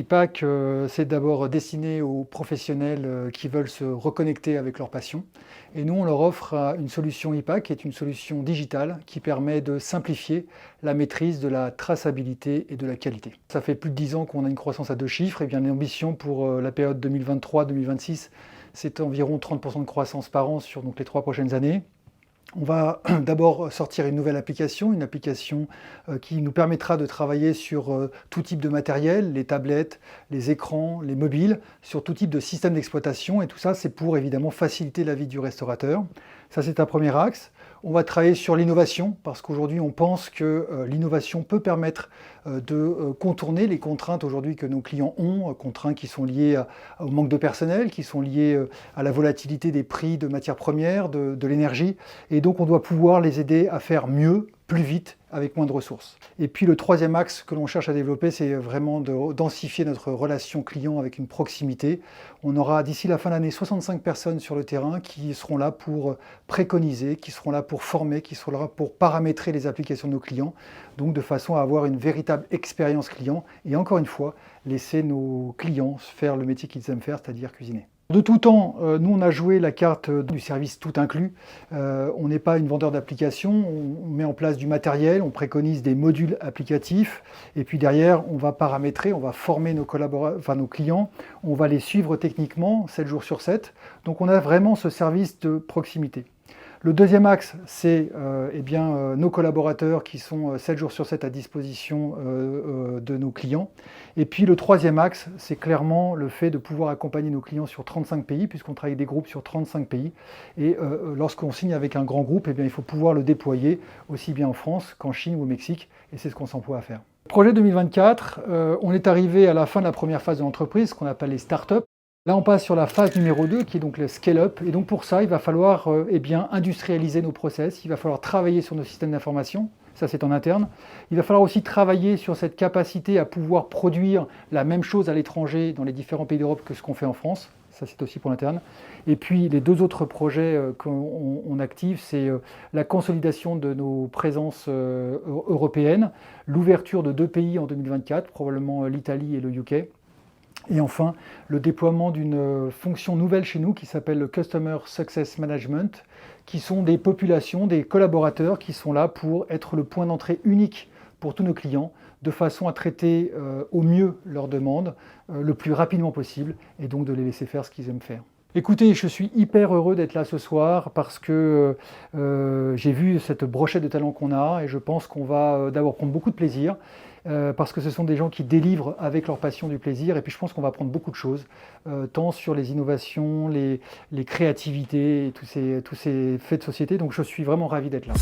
IPAC, c'est d'abord destiné aux professionnels qui veulent se reconnecter avec leur passion. Et nous, on leur offre une solution IPAC, qui est une solution digitale qui permet de simplifier la maîtrise de la traçabilité et de la qualité. Ça fait plus de 10 ans qu'on a une croissance à 2 chiffres. Et bien l'ambition pour la période 2023-2026, c'est environ 30% de croissance par an sur les 3 prochaines années. On va d'abord sortir une nouvelle application, une application qui nous permettra de travailler sur tout type de matériel, les tablettes, les écrans, les mobiles, sur tout type de système d'exploitation. Et tout ça, c'est pour évidemment faciliter la vie du restaurateur. Ça, c'est un premier axe. On va travailler sur l'innovation, parce qu'aujourd'hui, on pense que l'innovation peut permettre de contourner les contraintes aujourd'hui que nos clients ont, contraintes qui sont liées au manque de personnel, qui sont liées à la volatilité des prix de matières premières, de l'énergie. Et donc, on doit pouvoir les aider à faire mieux, plus vite, avec moins de ressources. Et puis le troisième axe que l'on cherche à développer, c'est vraiment de densifier notre relation client avec une proximité. On aura d'ici la fin de l'année 65 personnes sur le terrain qui seront là pour préconiser, qui seront là pour former, qui seront là pour paramétrer les applications de nos clients, donc de façon à avoir une véritable expérience client et encore une fois, laisser nos clients faire le métier qu'ils aiment faire, c'est-à-dire cuisiner. De tout temps, nous on a joué la carte du service tout inclus. On n'est pas une vendeur d'applications, on met en place du matériel, on préconise des modules applicatifs et puis derrière on va paramétrer, on va former nos clients, on va les suivre techniquement 7 jours sur 7. Donc on a vraiment ce service de proximité. Le deuxième axe, c'est nos collaborateurs qui sont 7 jours sur 7 à disposition de nos clients. Et puis le troisième axe, c'est clairement le fait de pouvoir accompagner nos clients sur 35 pays, puisqu'on travaille avec des groupes sur 35 pays. Et lorsqu'on signe avec un grand groupe, il faut pouvoir le déployer aussi bien en France qu'en Chine ou au Mexique. Et c'est ce qu'on s'emploie à faire. Projet 2024, on est arrivé à la fin de la première phase de l'entreprise, ce qu'on appelle les startups. Là, on passe sur la phase numéro 2, qui est donc le scale-up. Et donc pour ça, il va falloir industrialiser nos process, il va falloir travailler sur nos systèmes d'information, ça c'est en interne. Il va falloir aussi travailler sur cette capacité à pouvoir produire la même chose à l'étranger dans les différents pays d'Europe que ce qu'on fait en France. Ça c'est aussi pour l'interne. Et puis les deux autres projets qu'on active, c'est la consolidation de nos présences européennes, l'ouverture de 2 pays en 2024, probablement l'Italie et le UK. Et enfin, le déploiement d'une fonction nouvelle chez nous qui s'appelle le Customer Success Management, qui sont des populations, des collaborateurs qui sont là pour être le point d'entrée unique pour tous nos clients, de façon à traiter au mieux leurs demandes, le plus rapidement possible, et donc de les laisser faire ce qu'ils aiment faire. Écoutez, je suis hyper heureux d'être là ce soir parce que j'ai vu cette brochette de talents qu'on a et je pense qu'on va d'abord prendre beaucoup de plaisir parce que ce sont des gens qui délivrent avec leur passion du plaisir et puis je pense qu'on va apprendre beaucoup de choses, tant sur les innovations, les créativités et tous ces faits de société. Donc je suis vraiment ravi d'être là.